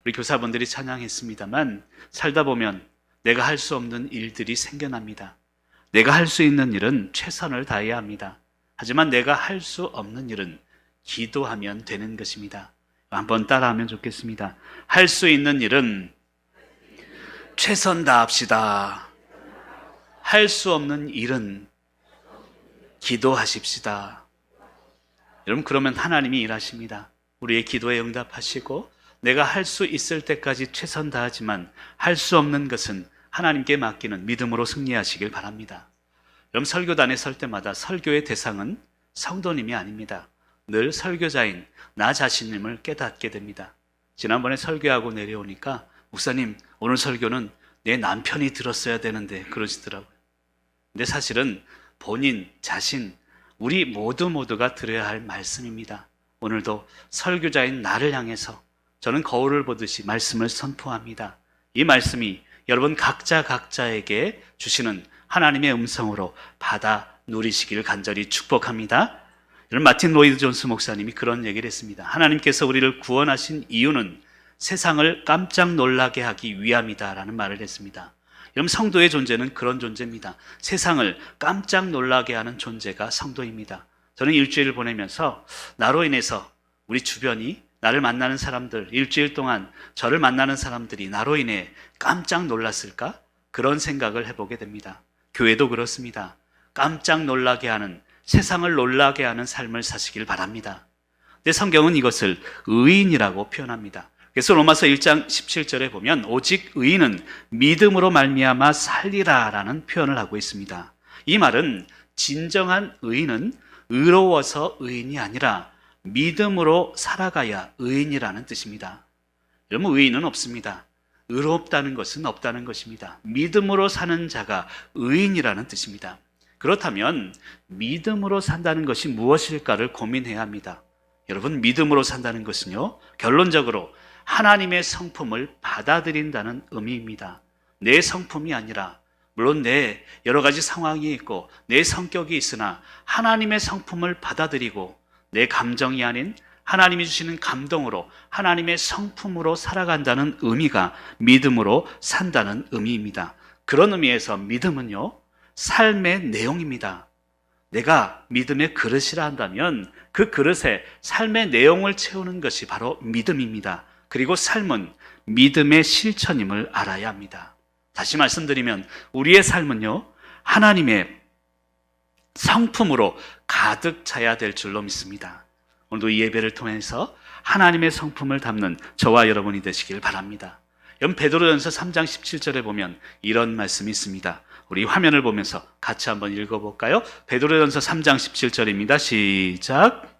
우리 교사분들이 찬양했습니다만 살다 보면 내가 할 수 없는 일들이 생겨납니다. 내가 할 수 있는 일은 최선을 다해야 합니다. 하지만 내가 할 수 없는 일은 기도하면 되는 것입니다. 한번 따라하면 좋겠습니다. 할 수 있는 일은 최선 다합시다. 할 수 없는 일은 기도하십시다. 여러분, 그러면 하나님이 일하십니다. 우리의 기도에 응답하시고 내가 할 수 있을 때까지 최선 다하지만 할 수 없는 것은 하나님께 맡기는 믿음으로 승리하시길 바랍니다. 여러분, 설교단에 설 때마다 설교의 대상은 성도님이 아닙니다. 늘 설교자인 나 자신임을 깨닫게 됩니다. 지난번에 설교하고 내려오니까 목사님, 오늘 설교는 내 남편이 들었어야 되는데 그러시더라고요. 근데 사실은 본인, 자신, 우리 모두가 들어야 할 말씀입니다. 오늘도 설교자인 나를 향해서 저는 거울을 보듯이 말씀을 선포합니다. 이 말씀이 여러분 각자에게 주시는 하나님의 음성으로 받아 누리시길 간절히 축복합니다. 여러분, 마틴 로이드 존스 목사님이 그런 얘기를 했습니다. 하나님께서 우리를 구원하신 이유는 세상을 깜짝 놀라게 하기 위함이다라는 말을 했습니다. 여러분, 성도의 존재는 그런 존재입니다. 세상을 깜짝 놀라게 하는 존재가 성도입니다. 저는 일주일을 보내면서 나로 인해서 우리 주변이, 나를 만나는 사람들, 일주일 동안 저를 만나는 사람들이 나로 인해 깜짝 놀랐을까? 그런 생각을 해보게 됩니다. 교회도 그렇습니다. 깜짝 놀라게 하는, 세상을 놀라게 하는 삶을 사시길 바랍니다. 근데 성경은 이것을 의인이라고 표현합니다. 그래서 로마서 1장 17절에 보면 오직 의인은 믿음으로 말미암아 살리라 라는 표현을 하고 있습니다. 이 말은 진정한 의인은 의로워서 의인이 아니라 믿음으로 살아가야 의인이라는 뜻입니다. 여러분, 의인은 없습니다. 의롭다는 것은 없다는 것입니다. 믿음으로 사는 자가 의인이라는 뜻입니다. 그렇다면 믿음으로 산다는 것이 무엇일까를 고민해야 합니다. 여러분, 믿음으로 산다는 것은요, 결론적으로 하나님의 성품을 받아들인다는 의미입니다. 내 성품이 아니라, 물론 내 여러 가지 상황이 있고 내 성격이 있으나 하나님의 성품을 받아들이고 내 감정이 아닌 하나님이 주시는 감동으로 하나님의 성품으로 살아간다는 의미가 믿음으로 산다는 의미입니다. 그런 의미에서 믿음은요, 삶의 내용입니다. 내가 믿음의 그릇이라 한다면 그 그릇에 삶의 내용을 채우는 것이 바로 믿음입니다. 그리고 삶은 믿음의 실천임을 알아야 합니다. 다시 말씀드리면 우리의 삶은요, 하나님의 성품으로 가득 차야 될 줄로 믿습니다. 오늘도 이 예배를 통해서 하나님의 성품을 담는 저와 여러분이 되시길 바랍니다. 여러분, 베드로전서 3장 17절에 보면 이런 말씀이 있습니다. 우리 화면을 보면서 같이 한번 읽어볼까요? 베드로전서 3장 17절입니다. 시작.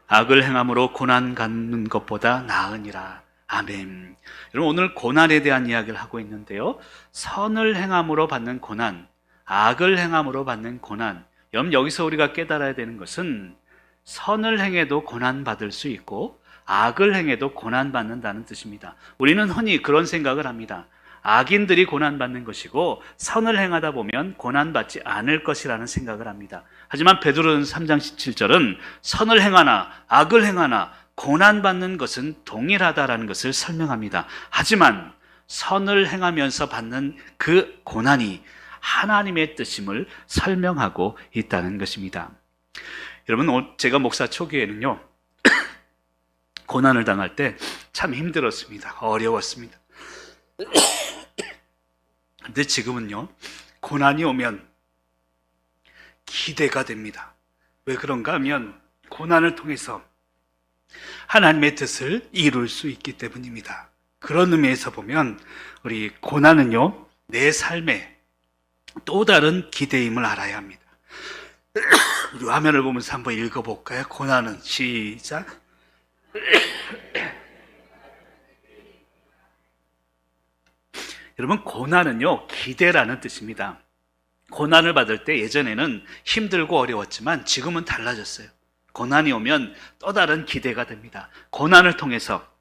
악을 행함으로 고난 갖는 것보다 나으니라. 아멘. 여러분, 오늘 고난에 대한 이야기를 하고 있는데요, 선을 행함으로 받는 고난, 악을 행함으로 받는 고난. 여러분, 여기서 우리가 깨달아야 되는 것은 선을 행해도 고난받을 수 있고 악을 행해도 고난받는다는 뜻입니다. 우리는 흔히 그런 생각을 합니다. 악인들이 고난받는 것이고 선을 행하다 보면 고난받지 않을 것이라는 생각을 합니다. 하지만 베드로전서 3장 17절은 선을 행하나 악을 행하나 고난받는 것은 동일하다라는 것을 설명합니다. 하지만 선을 행하면서 받는 그 고난이 하나님의 뜻임을 설명하고 있다는 것입니다. 여러분, 제가 목사 초기에는요, 고난을 당할 때 참 힘들었습니다. 어려웠습니다. 근데 지금은요, 고난이 오면 기대가 됩니다. 왜 그런가 하면 고난을 통해서 하나님의 뜻을 이룰 수 있기 때문입니다. 그런 의미에서 보면 우리 고난은요, 내 삶의 또 다른 기대임을 알아야 합니다. 우리 화면을 보면서 한번 읽어볼까요? 고난은 시작. 여러분, 고난은요, 기대라는 뜻입니다. 고난을 받을 때 예전에는 힘들고 어려웠지만 지금은 달라졌어요. 고난이 오면 또 다른 기대가 됩니다. 고난을 통해서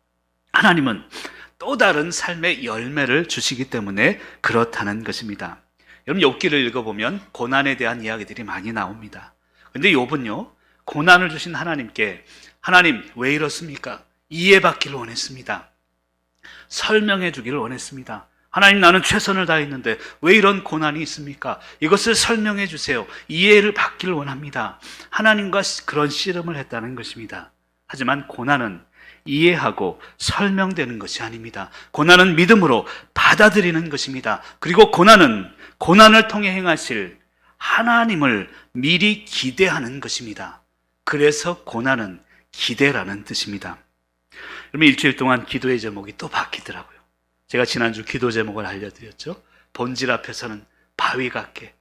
하나님은 또 다른 삶의 열매를 주시기 때문에 그렇다는 것입니다. 여러분, 욥기를 읽어보면 고난에 대한 이야기들이 많이 나옵니다. 근데 욥은요, 고난을 주신 하나님께 하나님 왜 이렇습니까? 이해받기를 원했습니다. 설명해 주기를 원했습니다. 하나님 나는 최선을 다했는데 왜 이런 고난이 있습니까? 이것을 설명해 주세요. 이해를 받기를 원합니다. 하나님과 그런 씨름을 했다는 것입니다. 하지만 고난은 이해하고 설명되는 것이 아닙니다. 고난은 믿음으로 받아들이는 것입니다. 그리고 고난은 고난을 통해 행하실 하나님을 미리 기대하는 것입니다. 그래서 고난은 기대라는 뜻입니다. 여러분 일주일 동안 기도의 제목이 또 바뀌더라고요. 제가 지난주 기도 제목을 알려드렸죠. 본질 앞에서는 바위 같게,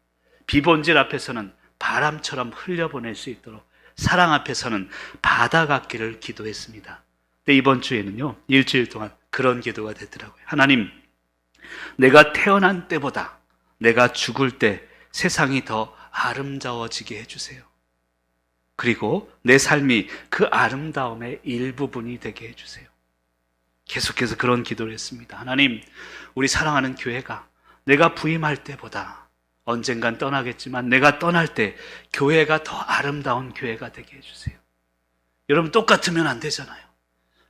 비본질 앞에서는 바람처럼 흘려보낼 수 있도록, 사랑 앞에서는 바다 같기를 기도했습니다. 근데 이번 주에는요, 일주일 동안 그런 기도가 되더라고요. 하나님, 내가 태어난 때보다 내가 죽을 때 세상이 더 아름다워지게 해주세요. 그리고 내 삶이 그 아름다움의 일부분이 되게 해주세요. 계속해서 그런 기도를 했습니다. 하나님, 우리 사랑하는 교회가 내가 부임할 때보다 언젠간 떠나겠지만 내가 떠날 때 교회가 더 아름다운 교회가 되게 해주세요. 여러분 똑같으면 안 되잖아요.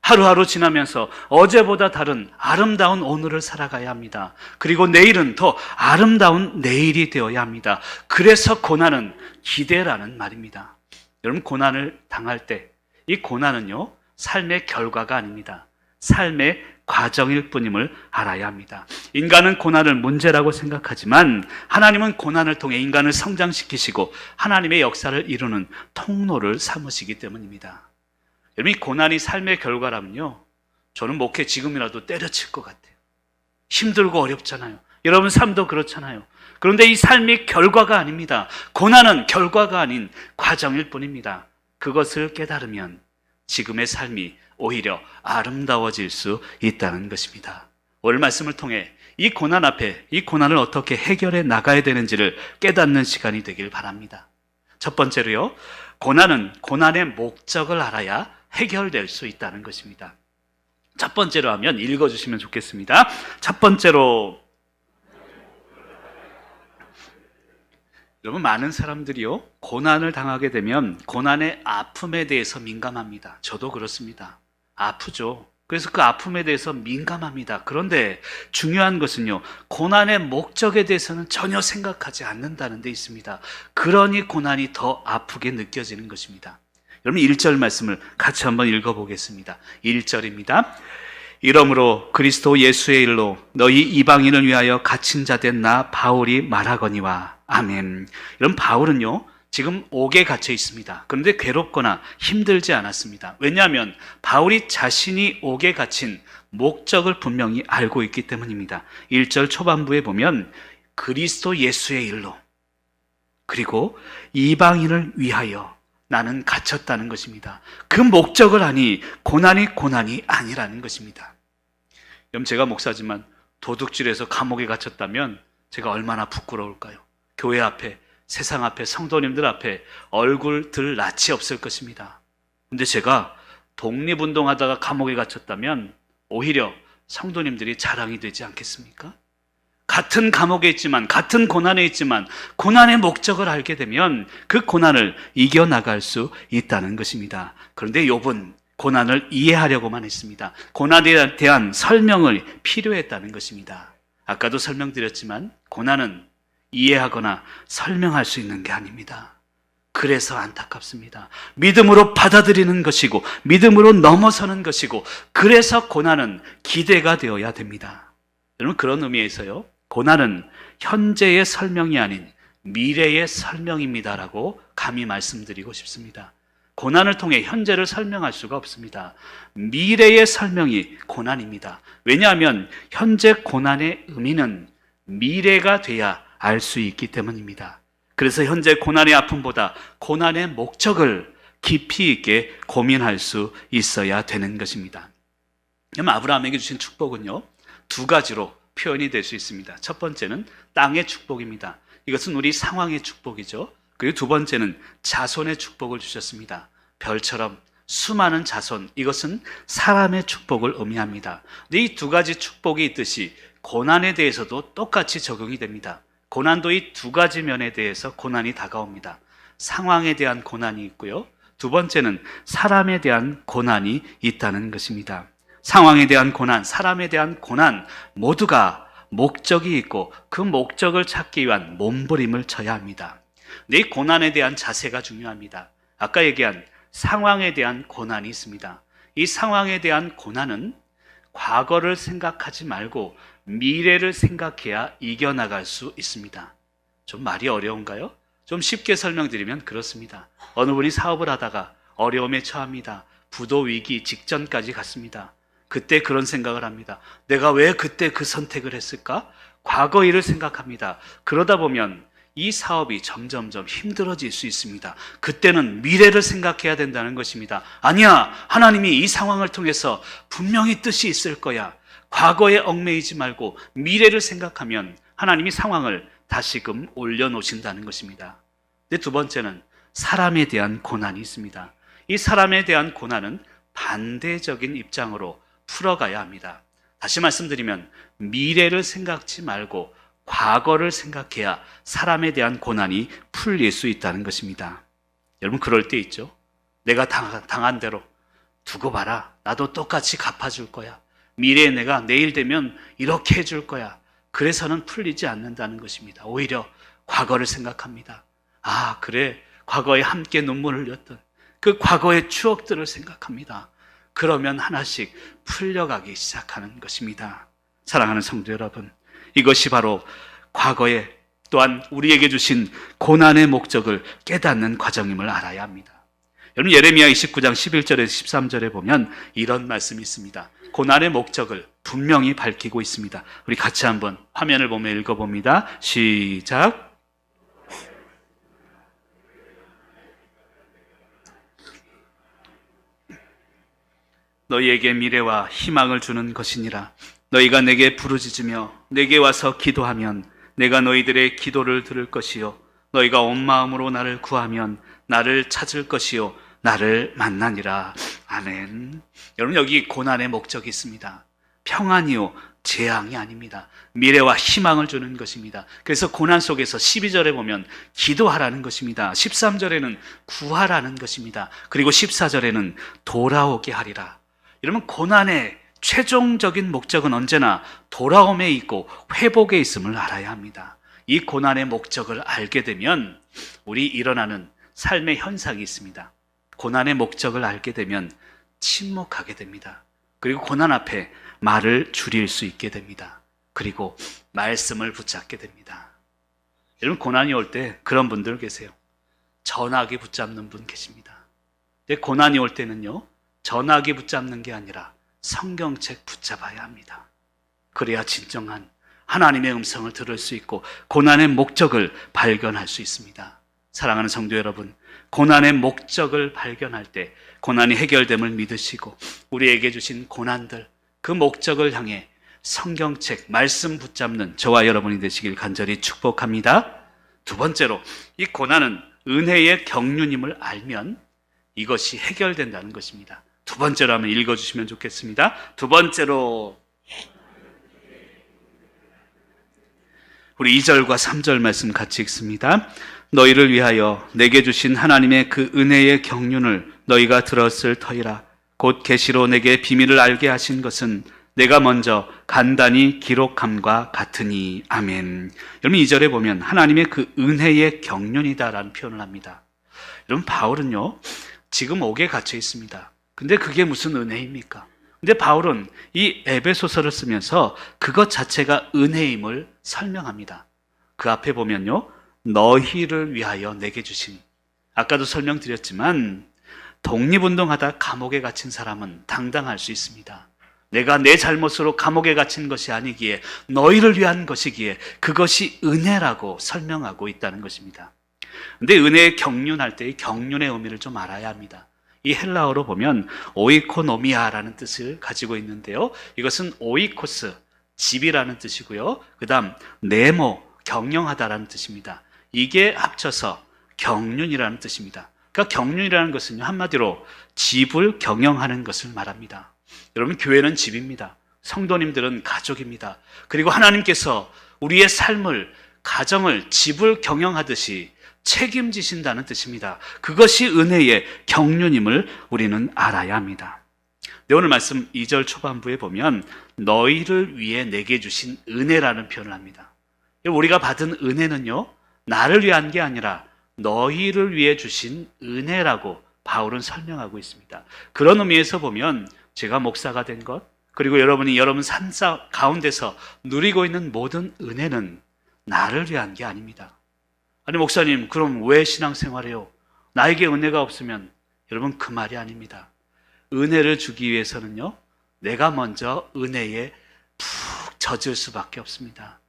하루하루 지나면서 어제보다 다른 아름다운 오늘을 살아가야 합니다. 그리고 내일은 더 아름다운 내일이 되어야 합니다. 그래서 고난은 기대라는 말입니다. 여러분 고난을 당할 때 이 고난은요 삶의 결과가 아닙니다. 삶의 과정일 뿐임을 알아야 합니다. 인간은 고난을 문제라고 생각하지만 하나님은 고난을 통해 인간을 성장시키시고 하나님의 역사를 이루는 통로를 삼으시기 때문입니다. 여러분 이 고난이 삶의 결과라면요 저는 목회 지금이라도 때려칠 것 같아요. 힘들고 어렵잖아요. 여러분 삶도 그렇잖아요. 그런데 이 삶이 결과가 아닙니다. 고난은 결과가 아닌 과정일 뿐입니다. 그것을 깨달으면 지금의 삶이 오히려 아름다워질 수 있다는 것입니다. 오늘 말씀을 통해 이 고난 앞에 이 고난을 어떻게 해결해 나가야 되는지를 깨닫는 시간이 되길 바랍니다. 첫 번째로요, 고난은 고난의 목적을 알아야 해결될 수 있다는 것입니다. 첫 번째로 하면 읽어주시면 좋겠습니다. 첫 번째로, 여러분 많은 사람들이요 고난을 당하게 되면 고난의 아픔에 대해서 민감합니다. 저도 그렇습니다. 아프죠. 그래서 그 아픔에 대해서 민감합니다. 그런데 중요한 것은요 고난의 목적에 대해서는 전혀 생각하지 않는다는 데 있습니다. 그러니 고난이 더 아프게 느껴지는 것입니다. 여러분 1절 말씀을 같이 한번 읽어보겠습니다. 1절입니다. 이러므로 그리스도 예수의 일로 너희 이방인을 위하여 갇힌 자 된 나 바울이 말하거니와 아멘. 여러분 바울은요 지금 옥에 갇혀 있습니다. 그런데 괴롭거나 힘들지 않았습니다. 왜냐하면 바울이 자신이 옥에 갇힌 목적을 분명히 알고 있기 때문입니다. 1절 초반부에 보면 그리스도 예수의 일로 그리고 이방인을 위하여 나는 갇혔다는 것입니다. 그 목적을 아니 고난이 아니라는 것입니다. 여러분 제가 목사지만 도둑질해서 감옥에 갇혔다면 제가 얼마나 부끄러울까요? 교회 앞에 세상 앞에 성도님들 앞에 얼굴 들 낯이 없을 것입니다. 근데 제가 독립운동하다가 감옥에 갇혔다면 오히려 성도님들이 자랑이 되지 않겠습니까? 같은 감옥에 있지만 같은 고난에 있지만 고난의 목적을 알게 되면 그 고난을 이겨나갈 수 있다는 것입니다. 그런데 욥은 고난을 이해하려고만 했습니다. 고난에 대한 설명을 필요했다는 것입니다. 아까도 설명드렸지만 고난은 이해하거나 설명할 수 있는 게 아닙니다. 그래서 안타깝습니다. 믿음으로 받아들이는 것이고 믿음으로 넘어서는 것이고 그래서 고난은 기대가 되어야 됩니다. 여러분 그런 의미에서요 고난은 현재의 설명이 아닌 미래의 설명입니다라고 감히 말씀드리고 싶습니다. 고난을 통해 현재를 설명할 수가 없습니다. 미래의 설명이 고난입니다. 왜냐하면 현재 고난의 의미는 미래가 돼야 알 수 있기 때문입니다. 그래서 현재 고난의 아픔보다 고난의 목적을 깊이 있게 고민할 수 있어야 되는 것입니다. 아브라함에게 주신 축복은요 두 가지로 표현이 될 수 있습니다. 첫 번째는 땅의 축복입니다. 이것은 우리 상황의 축복이죠. 그리고 두 번째는 자손의 축복을 주셨습니다. 별처럼 수많은 자손, 이것은 사람의 축복을 의미합니다. 근데 이 두 가지 축복이 있듯이 고난에 대해서도 똑같이 적용이 됩니다. 고난도 이 두 가지 면에 대해서 고난이 다가옵니다. 상황에 대한 고난이 있고요. 두 번째는 사람에 대한 고난이 있다는 것입니다. 상황에 대한 고난, 사람에 대한 고난 모두가 목적이 있고 그 목적을 찾기 위한 몸부림을 쳐야 합니다. 이 고난에 대한 자세가 중요합니다. 아까 얘기한 상황에 대한 고난이 있습니다. 이 상황에 대한 고난은 과거를 생각하지 말고 미래를 생각해야 이겨나갈 수 있습니다. 좀 말이 어려운가요? 좀 쉽게 설명드리면 그렇습니다. 어느 분이 사업을 하다가 어려움에 처합니다. 부도 위기 직전까지 갔습니다. 그때 그런 생각을 합니다. 내가 왜 그때 그 선택을 했을까? 과거 일을 생각합니다. 그러다 보면 이 사업이 점점점 힘들어질 수 있습니다. 그때는 미래를 생각해야 된다는 것입니다. 아니야, 하나님이 이 상황을 통해서 분명히 뜻이 있을 거야. 과거에 얽매이지 말고 미래를 생각하면 하나님이 상황을 다시금 올려놓으신다는 것입니다. 근데 두 번째는 사람에 대한 고난이 있습니다. 이 사람에 대한 고난은 반대적인 입장으로 풀어가야 합니다. 다시 말씀드리면 미래를 생각지 말고 과거를 생각해야 사람에 대한 고난이 풀릴 수 있다는 것입니다. 여러분 그럴 때 있죠. 내가 당한 대로 두고 봐라. 나도 똑같이 갚아줄 거야. 미래에 내가 내일 되면 이렇게 해줄 거야. 그래서는 풀리지 않는다는 것입니다. 오히려 과거를 생각합니다. 아, 그래. 과거에 함께 눈물을 흘렸던 그 과거의 추억들을 생각합니다. 그러면 하나씩 풀려가기 시작하는 것입니다. 사랑하는 성도 여러분, 이것이 바로 과거에 또한 우리에게 주신 고난의 목적을 깨닫는 과정임을 알아야 합니다. 여러분 예레미야 29장 11절에서 13절에 보면 이런 말씀이 있습니다. 고난의 목적을 분명히 밝히고 있습니다. 우리 같이 한번 화면을 보며 읽어봅니다. 시작. 너희에게 미래와 희망을 주는 것이니라. 너희가 내게 부르짖으며 내게 와서 기도하면 내가 너희들의 기도를 들을 것이요 너희가 온 마음으로 나를 구하면 나를 찾을 것이요 나를 만나니라. 아멘. 여러분 여기 고난의 목적이 있습니다. 평안이요 재앙이 아닙니다. 미래와 희망을 주는 것입니다. 그래서 고난 속에서 12절에 보면 기도하라는 것입니다. 13절에는 구하라는 것입니다. 그리고 14절에는 돌아오게 하리라. 여러분 고난의 최종적인 목적은 언제나 돌아옴에 있고 회복에 있음을 알아야 합니다. 이 고난의 목적을 알게 되면 우리 일어나는 삶의 현상이 있습니다. 고난의 목적을 알게 되면 침묵하게 됩니다. 그리고 고난 앞에 말을 줄일 수 있게 됩니다. 그리고 말씀을 붙잡게 됩니다. 여러분 고난이 올 때 그런 분들 계세요. 전화기 붙잡는 분 계십니다. 근데 고난이 올 때는요, 전화기 붙잡는 게 아니라 성경책 붙잡아야 합니다. 그래야 진정한 하나님의 음성을 들을 수 있고 고난의 목적을 발견할 수 있습니다. 사랑하는 성도 여러분, 고난의 목적을 발견할 때 고난이 해결됨을 믿으시고 우리에게 주신 고난들, 그 목적을 향해 성경책, 말씀 붙잡는 저와 여러분이 되시길 간절히 축복합니다. 두 번째로, 이 고난은 은혜의 경륜임을 알면 이것이 해결된다는 것입니다. 두 번째로 한번 읽어주시면 좋겠습니다. 두 번째로 우리 2절과 3절 말씀 같이 읽습니다. 너희를 위하여 내게 주신 하나님의 그 은혜의 경륜을 너희가 들었을 터이라. 곧 계시로 내게 비밀을 알게 하신 것은 내가 먼저 간단히 기록함과 같으니. 아멘. 여러분 2절에 보면 하나님의 그 은혜의 경륜이다라는 표현을 합니다. 여러분 바울은요 지금 옥에 갇혀 있습니다. 근데 그게 무슨 은혜입니까? 근데 바울은 이 에베소서를 쓰면서 그것 자체가 은혜임을 설명합니다. 그 앞에 보면요, 너희를 위하여 내게 주신, 아까도 설명드렸지만 독립운동하다 감옥에 갇힌 사람은 당당할 수 있습니다. 내가 내 잘못으로 감옥에 갇힌 것이 아니기에 너희를 위한 것이기에 그것이 은혜라고 설명하고 있다는 것입니다. 근데 은혜의 경륜할 때 이 경륜의 의미를 좀 알아야 합니다. 이 헬라어로 보면 오이코노미아라는 뜻을 가지고 있는데요. 이것은 오이코스, 집이라는 뜻이고요. 그 다음 네모, 경영하다라는 뜻입니다. 이게 합쳐서 경륜이라는 뜻입니다. 그러니까 경륜이라는 것은 한마디로 집을 경영하는 것을 말합니다. 여러분 교회는 집입니다. 성도님들은 가족입니다. 그리고 하나님께서 우리의 삶을, 가정을 집을 경영하듯이 책임지신다는 뜻입니다. 그것이 은혜의 경륜임을 우리는 알아야 합니다. 오늘 말씀 2절 초반부에 보면 너희를 위해 내게 주신 은혜라는 표현을 합니다. 우리가 받은 은혜는요, 나를 위한 게 아니라 너희를 위해 주신 은혜라고 바울은 설명하고 있습니다. 그런 의미에서 보면 제가 목사가 된 것, 그리고 여러분이 여러분 삶 가운데서 누리고 있는 모든 은혜는 나를 위한 게 아닙니다. 아니 목사님, 그럼 왜 신앙생활해요? 나에게 은혜가 없으면, 여러분 그 말이 아닙니다. 은혜를 주기 위해서는요, 내가 먼저 은혜에 푹 젖을 수밖에 없습니다.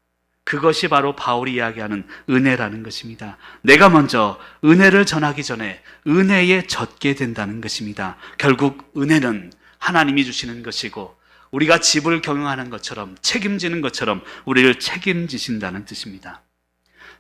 그것이 바로 바울이 이야기하는 은혜라는 것입니다. 내가 먼저 은혜를 전하기 전에 은혜에 젖게 된다는 것입니다. 결국 은혜는 하나님이 주시는 것이고, 우리가 집을 경영하는 것처럼, 책임지는 것처럼 우리를 책임지신다는 뜻입니다.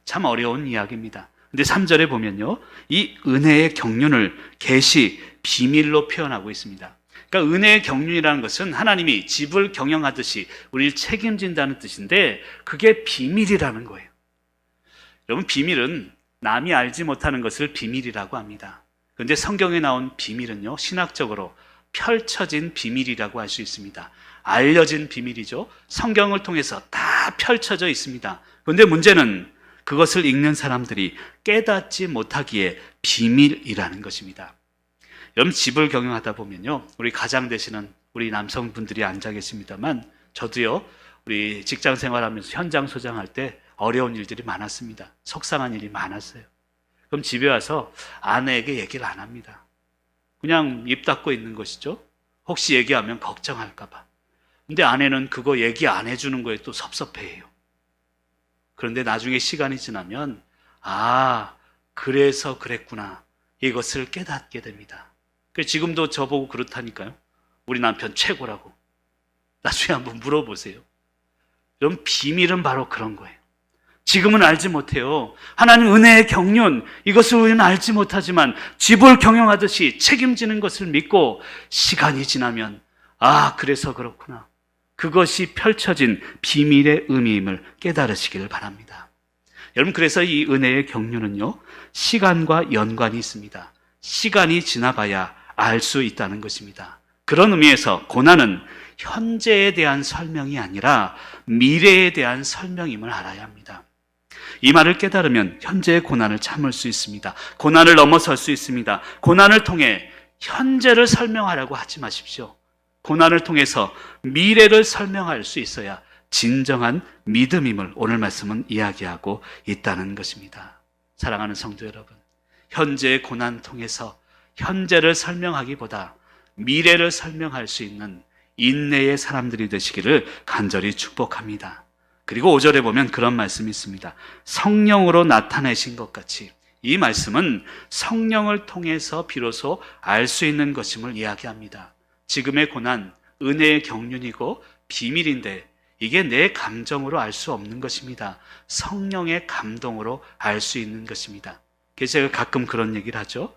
참 어려운 이야기입니다. 근데 3절에 보면요, 이 은혜의 경륜을 계시, 비밀로 표현하고 있습니다. 그러니까 은혜의 경륜이라는 것은 하나님이 집을 경영하듯이 우리를 책임진다는 뜻인데, 그게 비밀이라는 거예요. 여러분, 비밀은 남이 알지 못하는 것을 비밀이라고 합니다. 그런데 성경에 나온 비밀은요, 신학적으로 펼쳐진 비밀이라고 할 수 있습니다. 알려진 비밀이죠. 성경을 통해서 다 펼쳐져 있습니다. 그런데 문제는 그것을 읽는 사람들이 깨닫지 못하기에 비밀이라는 것입니다. 여러분, 집을 경영하다 보면요, 우리 가장 되시는 우리 남성분들이 앉아 계십니다만, 저도요, 우리 직장 생활하면서 현장 소장할 때 어려운 일들이 많았습니다. 속상한 일이 많았어요. 그럼 집에 와서 아내에게 얘기를 안 합니다. 그냥 입 닫고 있는 것이죠. 혹시 얘기하면 걱정할까 봐. 근데 아내는 그거 얘기 안 해주는 거에 또 섭섭해해요. 그런데 나중에 시간이 지나면, 아, 그래서 그랬구나, 이것을 깨닫게 됩니다. 지금도 저보고 그렇다니까요. 우리 남편 최고라고. 나중에 한번 물어보세요. 여러분, 비밀은 바로 그런 거예요. 지금은 알지 못해요. 하나님 은혜의 경륜, 이것을 우리는 알지 못하지만 집을 경영하듯이 책임지는 것을 믿고, 시간이 지나면 아, 그래서 그렇구나, 그것이 펼쳐진 비밀의 의미임을 깨달으시기를 바랍니다. 여러분, 그래서 이 은혜의 경륜은요, 시간과 연관이 있습니다. 시간이 지나봐야 알 수 있다는 것입니다. 그런 의미에서 고난은 현재에 대한 설명이 아니라 미래에 대한 설명임을 알아야 합니다. 이 말을 깨달으면 현재의 고난을 참을 수 있습니다. 고난을 넘어설 수 있습니다. 고난을 통해 현재를 설명하려고 하지 마십시오. 고난을 통해서 미래를 설명할 수 있어야 진정한 믿음임을 오늘 말씀은 이야기하고 있다는 것입니다. 사랑하는 성도 여러분, 현재의 고난 통해서 현재를 설명하기보다 미래를 설명할 수 있는 인내의 사람들이 되시기를 간절히 축복합니다. 그리고 5절에 보면 그런 말씀이 있습니다. 성령으로 나타내신 것 같이, 이 말씀은 성령을 통해서 비로소 알 수 있는 것임을 이야기합니다. 지금의 고난, 은혜의 경륜이고 비밀인데, 이게 내 감정으로 알 수 없는 것입니다. 성령의 감동으로 알 수 있는 것입니다. 그래서 제가 가끔 그런 얘기를 하죠.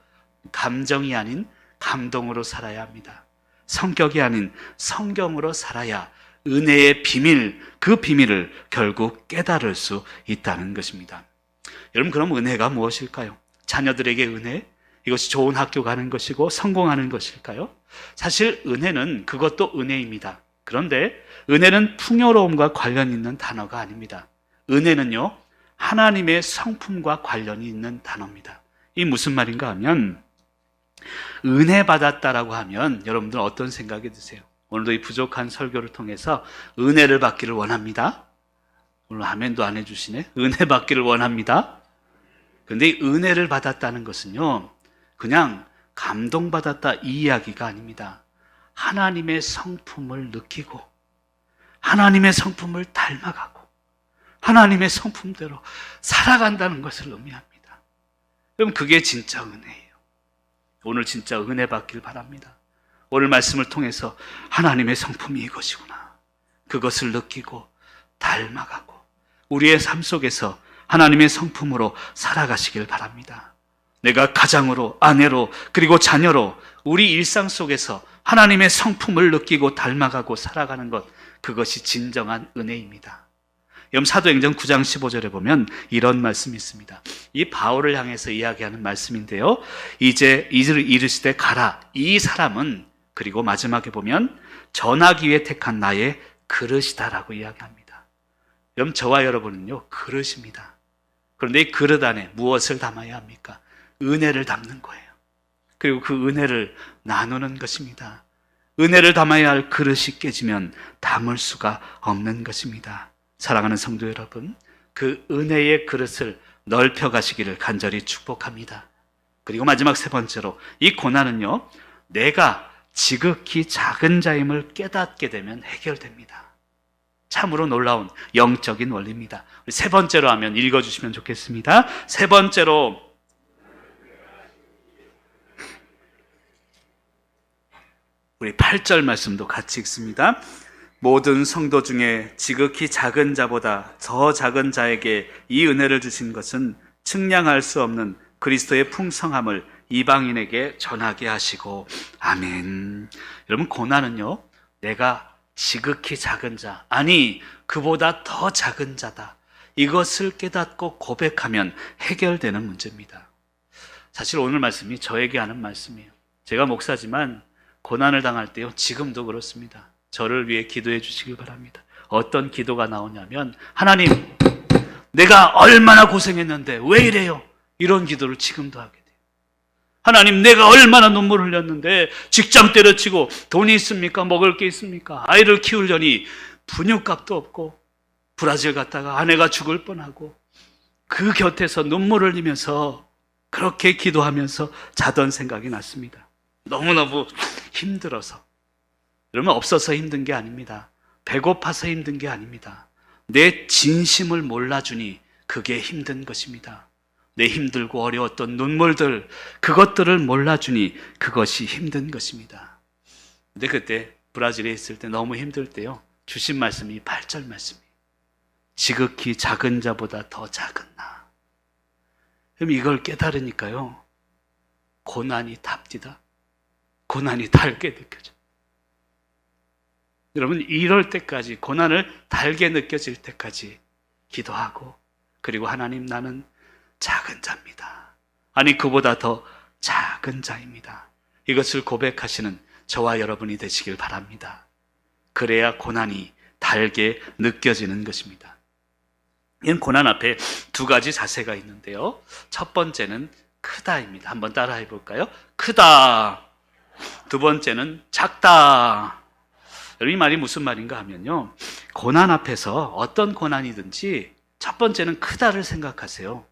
감정이 아닌 감동으로 살아야 합니다. 성격이 아닌 성경으로 살아야 은혜의 비밀, 그 비밀을 결국 깨달을 수 있다는 것입니다. 여러분, 그럼 은혜가 무엇일까요? 자녀들에게 은혜? 이것이 좋은 학교 가는 것이고 성공하는 것일까요? 사실 은혜는 그것도 은혜입니다. 그런데 은혜는 풍요로움과 관련 있는 단어가 아닙니다. 은혜는요, 하나님의 성품과 관련이 있는 단어입니다. 이 무슨 말인가 하면, 은혜 받았다라고 하면 여러분들 어떤 생각이 드세요? 오늘도 이 부족한 설교를 통해서 은혜를 받기를 원합니다. 오늘 아멘도 안 해주시네. 은혜 받기를 원합니다. 그런데 이 은혜를 받았다는 것은요, 그냥 감동받았다 이 이야기가 아닙니다. 하나님의 성품을 느끼고 하나님의 성품을 닮아가고 하나님의 성품대로 살아간다는 것을 의미합니다. 그럼 그게 진짜 은혜예요. 오늘 진짜 은혜 받길 바랍니다. 오늘 말씀을 통해서 하나님의 성품이 이것이구나, 그것을 느끼고 닮아가고 우리의 삶 속에서 하나님의 성품으로 살아가시길 바랍니다. 내가 가장으로, 아내로, 그리고 자녀로 우리 일상 속에서 하나님의 성품을 느끼고 닮아가고 살아가는 것, 그것이 진정한 은혜입니다. 여러분 사도행전 9장 15절에 보면 이런 말씀이 있습니다. 이 바울을 향해서 이야기하는 말씀인데요. 이제 이르시되 가라. 이 사람은, 그리고 마지막에 보면 전하기 위해 택한 나의 그릇이다라고 이야기합니다. 여러분 저와 여러분은요 그릇입니다. 그런데 이 그릇 안에 무엇을 담아야 합니까? 은혜를 담는 거예요. 그리고 그 은혜를 나누는 것입니다. 은혜를 담아야 할 그릇이 깨지면 담을 수가 없는 것입니다. 사랑하는 성도 여러분, 그 은혜의 그릇을 넓혀 가시기를 간절히 축복합니다. 그리고 마지막 세 번째로, 이 고난은요 내가 지극히 작은 자임을 깨닫게 되면 해결됩니다. 참으로 놀라운 영적인 원리입니다. 우리 세 번째로 하면 읽어주시면 좋겠습니다. 세 번째로, 우리 8절 말씀도 같이 읽습니다. 모든 성도 중에 지극히 작은 자보다 더 작은 자에게 이 은혜를 주신 것은 측량할 수 없는 그리스도의 풍성함을 이방인에게 전하게 하시고. 아멘. 여러분 고난은요 내가 지극히 작은 자, 아니 그보다 더 작은 자다, 이것을 깨닫고 고백하면 해결되는 문제입니다. 사실 오늘 말씀이 저에게 하는 말씀이에요. 제가 목사지만 고난을 당할 때요 지금도 그렇습니다. 저를 위해 기도해 주시길 바랍니다. 어떤 기도가 나오냐면, 하나님 내가 얼마나 고생했는데 왜 이래요? 이런 기도를 지금도 하게 돼요. 하나님 내가 얼마나 눈물 흘렸는데 직장 때려치고 돈이 있습니까? 먹을 게 있습니까? 아이를 키우려니 분유값도 없고 브라질 갔다가 아내가 죽을 뻔하고 그 곁에서 눈물 흘리면서 그렇게 기도하면서 자던 생각이 났습니다. 너무너무 힘들어서. 여러분 없어서 힘든 게 아닙니다. 배고파서 힘든 게 아닙니다. 내 진심을 몰라주니 그게 힘든 것입니다. 내 힘들고 어려웠던 눈물들, 그것들을 몰라주니 그것이 힘든 것입니다. 근데 그때 브라질에 있을 때 너무 힘들 때요 주신 말씀이 8절 말씀이에요. 지극히 작은 자보다 더 작은 나. 그럼 이걸 깨달으니까요 고난이 답디다. 고난이 달게 느껴져. 여러분 이럴 때까지, 고난을 달게 느껴질 때까지 기도하고, 그리고 하나님 나는 작은 자입니다. 아니 그보다 더 작은 자입니다. 이것을 고백하시는 저와 여러분이 되시길 바랍니다. 그래야 고난이 달게 느껴지는 것입니다. 이런 고난 앞에 두 가지 자세가 있는데요. 첫 번째는 크다입니다. 한번 따라해 볼까요? 크다. 두 번째는 작다. 이 말이 무슨 말인가 하면요, 고난 앞에서 어떤 고난이든지 첫 번째는 크다를 생각하세요.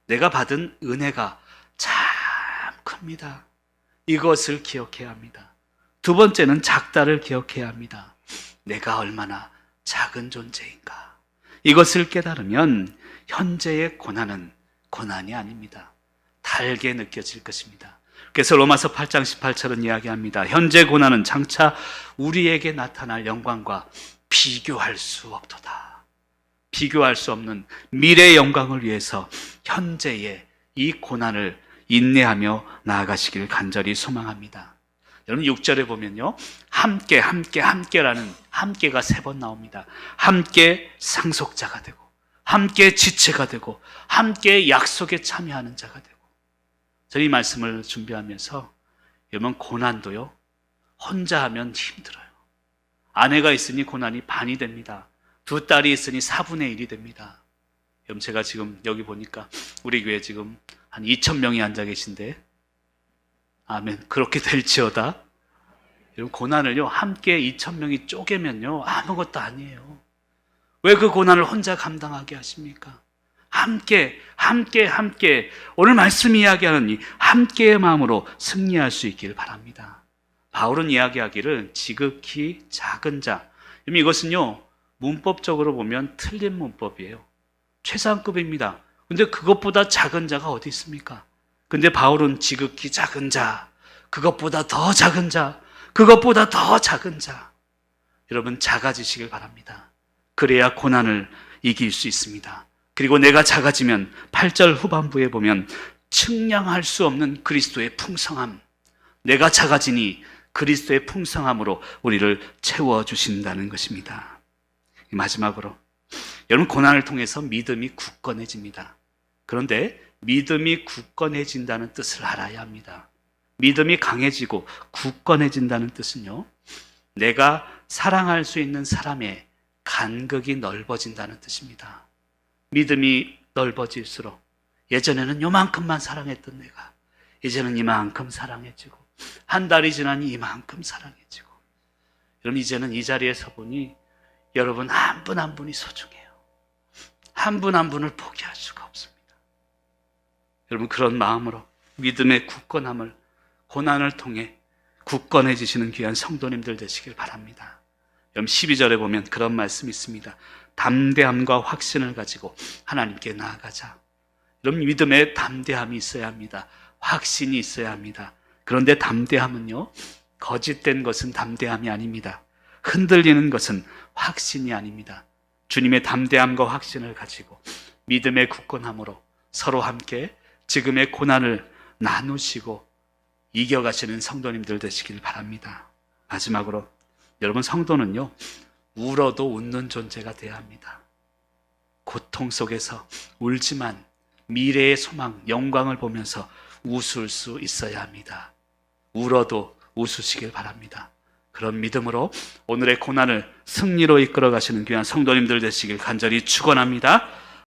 내가 받은 은혜가 참 큽니다. 이것을 기억해야 합니다. 두 번째는 작다를 기억해야 합니다. 내가 얼마나 작은 존재인가. 이것을 깨달으면 현재의 고난은 고난이 아닙니다. 달게 느껴질 것입니다. 그래서 로마서 8장 18절은 이야기합니다. 현재 고난은 장차 우리에게 나타날 영광과 비교할 수 없도다. 비교할 수 없는 미래의 영광을 위해서 현재의 이 고난을 인내하며 나아가시길 간절히 소망합니다. 여러분 6절에 보면요, 함께라는 함께가 3번 나옵니다. 함께 상속자가 되고, 함께 지체가 되고, 함께 약속에 참여하는 자가 되고. 저는 이 말씀을 준비하면서 여러분 고난도요 혼자 하면 힘들어요. 아내가 있으니 고난이 반이 됩니다. 두 딸이 있으니 4분의 1이 됩니다. 여러분 제가 지금 여기 보니까 우리 교회 지금 한 2,000명이 앉아 계신데, 아멘, 그렇게 될지어다. 여러분 고난을요 함께 2,000명이 쪼개면요 아무것도 아니에요. 왜 그 고난을 혼자 감당하게 하십니까? 함께 오늘 말씀 이야기하는 이 함께의 마음으로 승리할 수 있길 바랍니다. 바울은 이야기하기를 지극히 작은 자. 이것은요 문법적으로 보면 틀린 문법이에요. 최상급입니다. 근데 그것보다 작은 자가 어디 있습니까? 근데 바울은 지극히 작은 자, 그것보다 더 작은 자, 그것보다 더 작은 자. 여러분 작아지시길 바랍니다. 그래야 고난을 이길 수 있습니다. 그리고 내가 작아지면 8절 후반부에 보면 측량할 수 없는 그리스도의 풍성함. 내가 작아지니 그리스도의 풍성함으로 우리를 채워주신다는 것입니다. 마지막으로 여러분, 고난을 통해서 믿음이 굳건해집니다. 그런데 믿음이 굳건해진다는 뜻을 알아야 합니다. 믿음이 강해지고 굳건해진다는 뜻은요, 내가 사랑할 수 있는 사람의 간극이 넓어진다는 뜻입니다. 믿음이 넓어질수록 예전에는 요만큼만 사랑했던 내가 이제는 이만큼 사랑해지고, 한 달이 지나니 이만큼 사랑해지고, 여러분, 이제는 이 자리에 서 보니 여러분 한 분 한 분이 소중해요. 한 분 한 분을 포기할 수가 없습니다. 여러분, 그런 마음으로 믿음의 굳건함을 고난을 통해 굳건해지시는 귀한 성도님들 되시길 바랍니다. 여러분, 12절에 보면 그런 말씀이 있습니다. 담대함과 확신을 가지고 하나님께 나아가자. 여러분, 믿음에 담대함이 있어야 합니다. 확신이 있어야 합니다. 그런데 담대함은요, 거짓된 것은 담대함이 아닙니다. 흔들리는 것은 확신이 아닙니다. 주님의 담대함과 확신을 가지고 믿음의 굳건함으로 서로 함께 지금의 고난을 나누시고 이겨가시는 성도님들 되시길 바랍니다. 마지막으로, 여러분, 성도는요, 울어도 웃는 존재가 되어야 합니다. 고통 속에서 울지만 미래의 소망, 영광을 보면서 웃을 수 있어야 합니다. 울어도 웃으시길 바랍니다. 그런 믿음으로 오늘의 고난을 승리로 이끌어 가시는 귀한 성도님들 되시길 간절히 축원합니다.